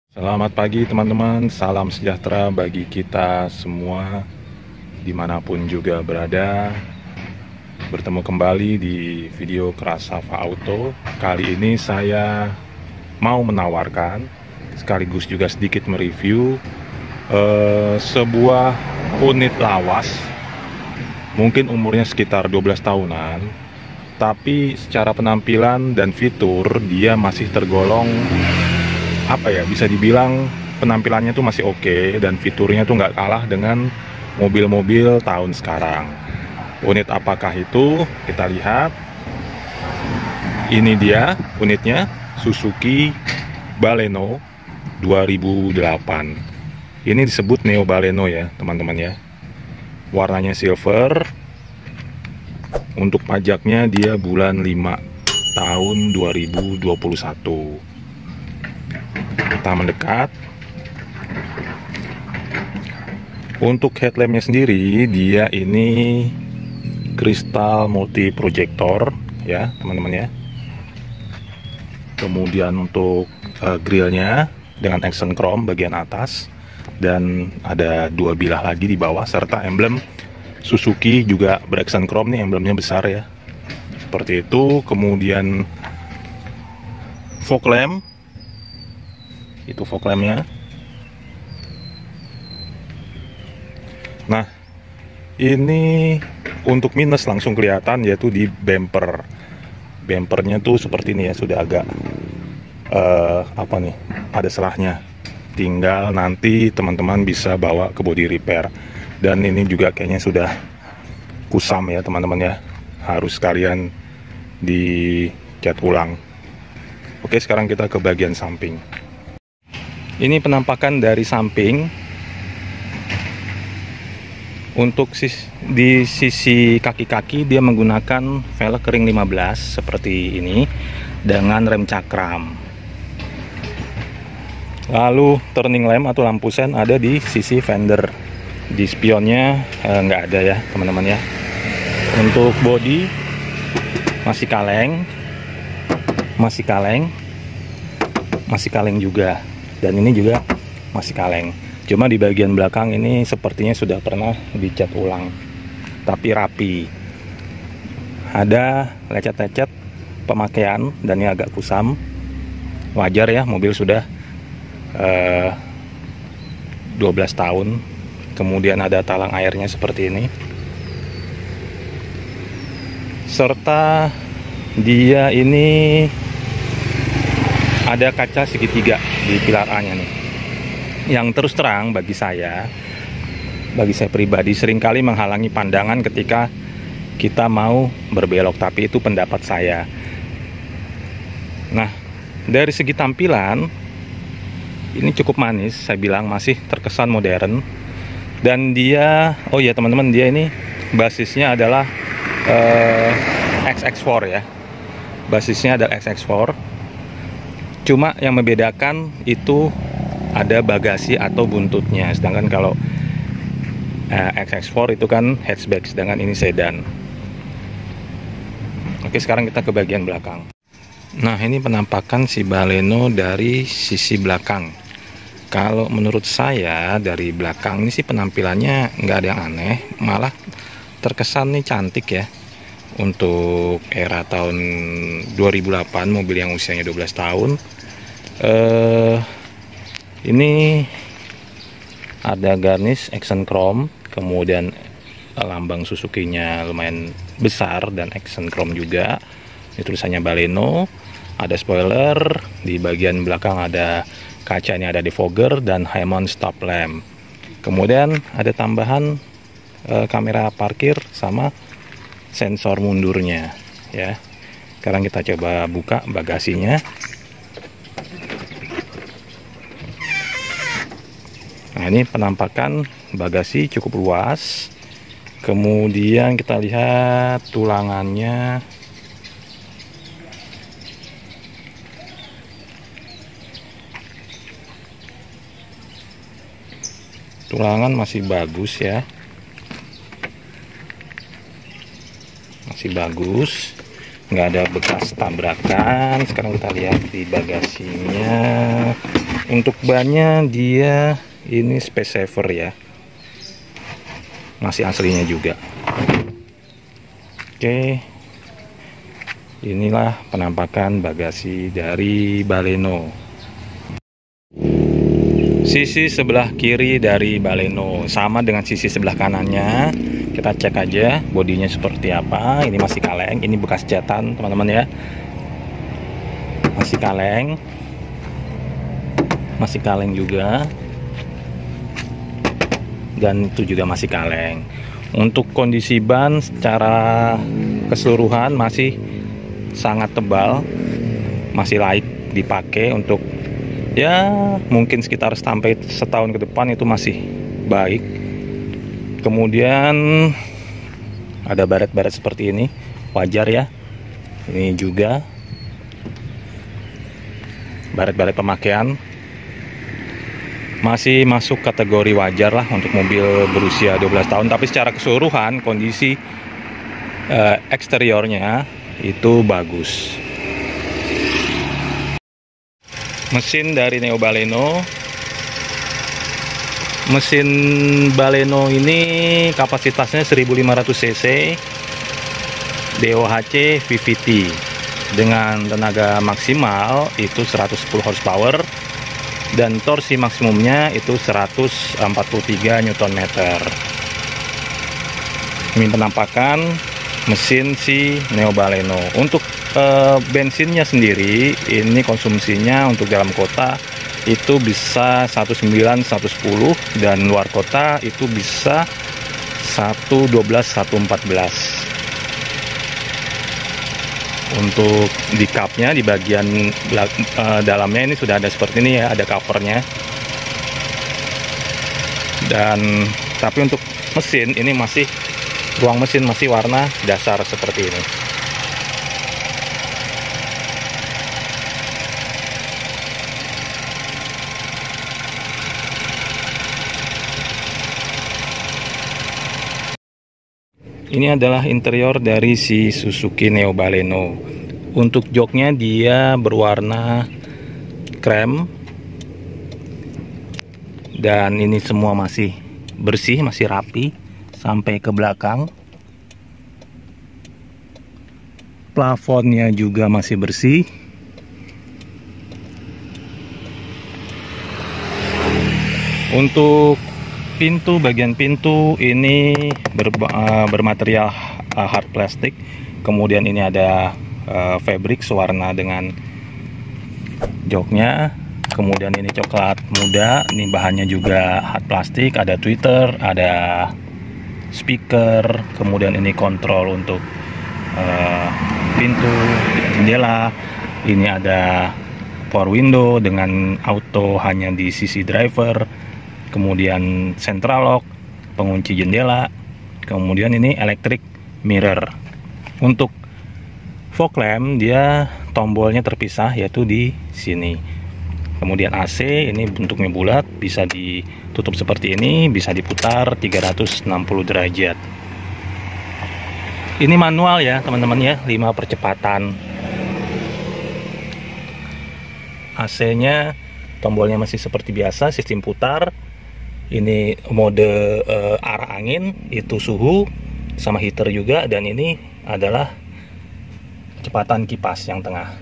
Selamat pagi teman-teman, salam sejahtera bagi kita semua dimanapun juga berada. Bertemu kembali di video Krasava Auto. Kali ini saya mau menawarkan sekaligus juga sedikit mereview sebuah unit lawas. Mungkin umurnya sekitar 12 tahunan, tapi secara penampilan dan fitur dia masih tergolong bisa dibilang penampilannya tuh masih oke dan fiturnya tuh nggak kalah dengan mobil-mobil tahun sekarang. Unit apakah itu? Kita lihat. Ini dia unitnya, Suzuki Baleno 2008. Ini disebut Neo Baleno ya teman-teman ya. Warnanya silver. Untuk pajaknya dia bulan 5 tahun 2021. Kita mendekat. Untuk headlampnya sendiri dia ini kristal multi projector ya teman-teman ya. Kemudian untuk grillnya dengan action chrome bagian atas, dan ada dua bilah lagi di bawah serta emblem Suzuki juga beraction chrome nih, emblemnya besar ya seperti itu. Kemudian fog lamp, itu fog lampnya. Nah, ini untuk minus langsung kelihatan yaitu di bumper. Bumpernya tuh seperti ini ya, sudah agak ada selahnya. Tinggal nanti teman-teman bisa bawa ke body repair. Dan ini juga kayaknya sudah kusam ya teman-teman ya, harus kalian dicat ulang. Oke, sekarang kita ke bagian samping. Ini penampakan dari samping. Untuk di sisi kaki-kaki dia menggunakan velg ring 15 seperti ini dengan rem cakram. Lalu turning lamp atau lampu sen ada di sisi fender. Di spionnya nggak ada ya teman-teman ya. Untuk bodi masih kaleng, masih kaleng juga. Dan ini juga masih kaleng. Cuma di bagian belakang ini sepertinya sudah pernah dicat ulang, tapi rapi. Ada lecet-lecet pemakaian dan ini agak kusam. Wajar ya, mobil sudah 12 tahun. Kemudian ada talang airnya seperti ini. Serta dia ini ada kaca segitiga di pilar A-nya nih. Yang terus terang bagi saya pribadi seringkali menghalangi pandangan ketika kita mau berbelok, tapi itu pendapat saya. Nah, dari segi tampilan ini cukup manis, saya bilang masih terkesan modern. Dan dia, oh ya teman-teman, dia ini basisnya adalah XX4 ya. Basisnya adalah XX4. Cuma yang membedakan itu ada bagasi atau buntutnya, sedangkan kalau XX4 itu kan hatchback, sedangkan ini sedan. Oke, sekarang kita ke bagian belakang. Nah, ini penampakan si Baleno dari sisi belakang. Kalau menurut saya dari belakang ini sih penampilannya nggak ada yang aneh, malah terkesan nih cantik ya. Untuk era tahun 2008, mobil yang usianya 12 tahun. Ini ada garnish action chrome, kemudian lambang Suzuki-nya lumayan besar dan action chrome juga. Ini tulisannya Baleno. Ada spoiler, di bagian belakang ada kaca, ini ada defogger dan High-mount stop lamp. Kemudian ada tambahan kamera parkir sama sensor mundurnya ya. Sekarang kita coba buka bagasinya. Nah, ini penampakan bagasi cukup luas. Kemudian kita lihat tulangannya. Tulangan masih bagus ya. Masih bagus. Nggak ada bekas tabrakan. Sekarang kita lihat di bagasinya. Untuk bannya dia ini space saver ya, masih aslinya juga. Oke, inilah penampakan bagasi dari Baleno. Sisi sebelah kiri dari Baleno sama dengan sisi sebelah kanannya. Kita cek aja bodinya seperti apa. Ini masih kaleng, ini bekas jatan teman-teman ya, masih kaleng. Masih kaleng juga, dan itu juga masih kaleng. Untuk kondisi ban secara keseluruhan masih sangat tebal, masih layak dipakai untuk ya mungkin sekitar sampai setahun ke depan, itu masih baik. Kemudian ada baret-baret seperti ini, wajar ya. Ini juga baret-baret pemakaian, masih masuk kategori wajar lah untuk mobil berusia 12 tahun. Tapi secara keseluruhan kondisi eksteriornya itu bagus. Mesin dari Neo Baleno. Mesin Baleno ini kapasitasnya 1500 cc, DOHC VVT, dengan tenaga maksimal itu 110 horsepower. Dan torsi maksimumnya itu 143 Nm. Ini penampakan mesin si Neo Baleno. Untuk bensinnya sendiri, ini konsumsinya untuk dalam kota itu bisa 19-110, dan luar kota itu bisa 112-114. Untuk di cupnya, di bagian dalamnya ini sudah ada seperti ini ya, ada covernya. Dan tapi untuk mesin ini masih, ruang mesin masih warna dasar seperti ini. Ini adalah interior dari si Suzuki Neo Baleno. Untuk joknya dia berwarna krem, dan ini semua masih bersih, masih rapi sampai ke belakang. Plafonnya juga masih bersih. Untuk pintu, bagian pintu ini bermaterial hard plastik. Kemudian ini ada fabric sewarna dengan joknya. Kemudian ini coklat muda, ini bahannya juga hard plastik. Ada tweeter, ada speaker. Kemudian ini kontrol untuk pintu, jendela. Ini ada power window dengan auto hanya di sisi driver. Kemudian central lock, pengunci jendela. Kemudian ini electric mirror. Untuk fog lamp dia tombolnya terpisah, yaitu di sini. Kemudian AC ini bentuknya bulat, bisa ditutup seperti ini, bisa diputar 360 derajat. Ini manual ya teman-teman ya, 5 percepatan. AC-nya tombolnya masih seperti biasa, sistem putar. Ini mode arah angin, itu suhu sama heater juga, dan ini adalah kecepatan kipas yang tengah.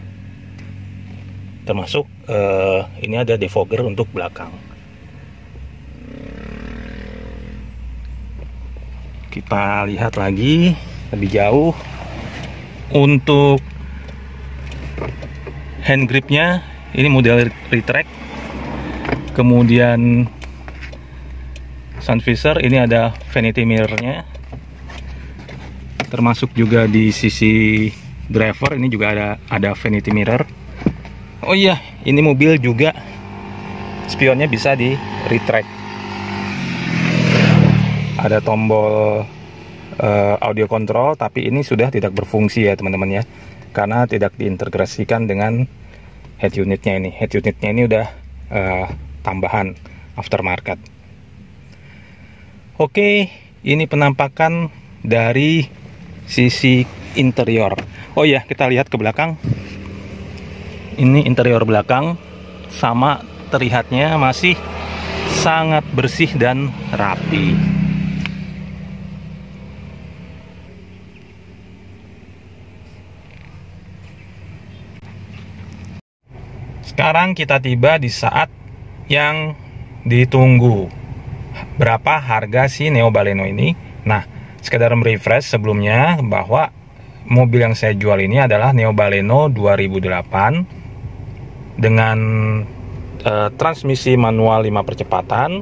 Termasuk ini ada defogger untuk belakang. Kita lihat lagi lebih jauh. Untuk hand gripnya ini model retract. Kemudian sun visor, ini ada vanity mirrornya, termasuk juga di sisi driver ini juga ada vanity mirror. Oh iya, ini mobil juga spionnya bisa di retract. Ada tombol audio control, tapi ini sudah tidak berfungsi ya teman-teman ya, karena tidak diintegrasikan dengan head unitnya ini. Head unitnya ini udah tambahan aftermarket. Oke, ini penampakan dari sisi interior. Oh iya, kita lihat ke belakang. Ini interior belakang sama terlihatnya masih sangat bersih dan rapi. Sekarang kita tiba di saat yang ditunggu. Berapa harga si Neo Baleno ini? Nah, sekedar merefresh sebelumnya bahwa mobil yang saya jual ini adalah Neo Baleno 2008 dengan transmisi manual 5 percepatan.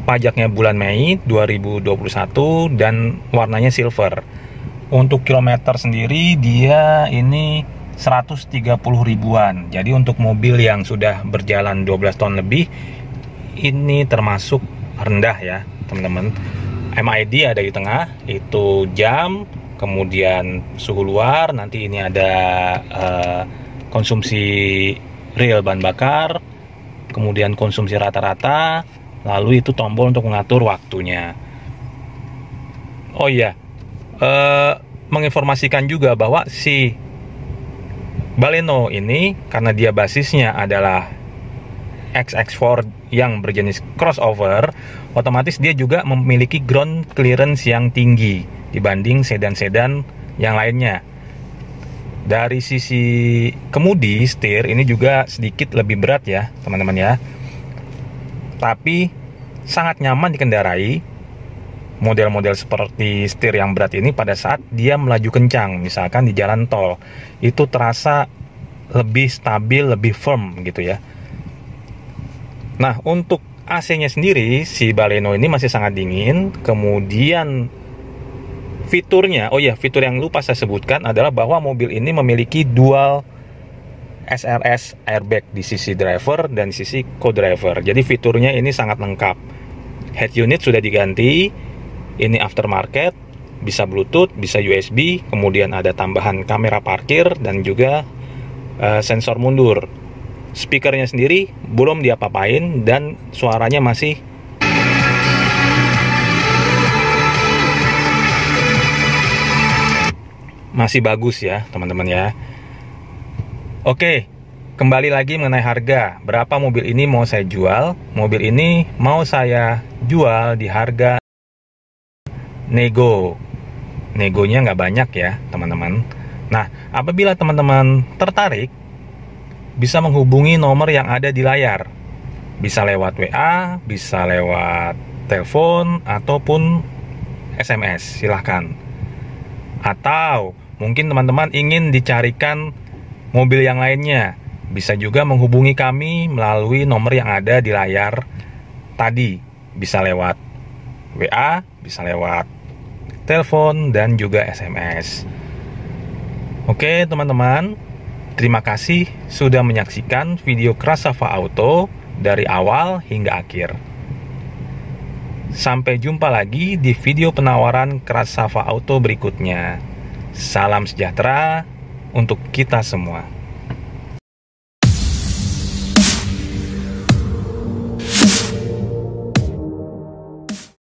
Pajaknya bulan Mei 2021 dan warnanya silver. Untuk kilometer sendiri dia ini 130 ribuan. Jadi untuk mobil yang sudah berjalan 12 tahun lebih ini termasuk rendah ya teman-teman. MID ada di tengah, itu jam, kemudian suhu luar, nanti ini ada konsumsi real bahan bakar, kemudian konsumsi rata-rata, lalu itu tombol untuk mengatur waktunya. Oh iya, menginformasikan juga bahwa si Baleno ini karena dia basisnya adalah XX4 yang berjenis crossover, otomatis dia juga memiliki ground clearance yang tinggi dibanding sedan-sedan yang lainnya. Dari sisi kemudi, setir ini juga sedikit lebih berat ya teman-teman ya, tapi sangat nyaman dikendarai. Model-model seperti setir yang berat ini pada saat dia melaju kencang, misalkan di jalan tol, itu terasa lebih stabil, lebih firm gitu ya. Nah, untuk AC-nya sendiri, si Baleno ini masih sangat dingin. Kemudian fiturnya, oh ya, fitur yang lupa saya sebutkan adalah bahwa mobil ini memiliki dual SRS airbag di sisi driver dan sisi co-driver. Jadi fiturnya ini sangat lengkap. Head unit sudah diganti. Ini aftermarket, bisa Bluetooth, bisa USB, kemudian ada tambahan kamera parkir dan juga sensor mundur. Speakernya sendiri belum diapa-apain dan suaranya masih bagus ya teman-teman ya. Oke, kembali lagi mengenai harga. Berapa mobil ini mau saya jual? Mobil ini mau saya jual di harga negonya nggak banyak ya teman-teman. Nah, apabila teman-teman tertarik, bisa menghubungi nomor yang ada di layar. Bisa lewat WA, bisa lewat telepon, ataupun SMS, silahkan. Atau mungkin teman-teman ingin dicarikan mobil yang lainnya, bisa juga menghubungi kami melalui nomor yang ada di layar tadi. Bisa lewat WA, bisa lewat telepon, dan juga SMS. Oke teman-teman, terima kasih sudah menyaksikan video Krasava Auto dari awal hingga akhir. Sampai jumpa lagi di video penawaran Krasava Auto berikutnya. Salam sejahtera untuk kita semua.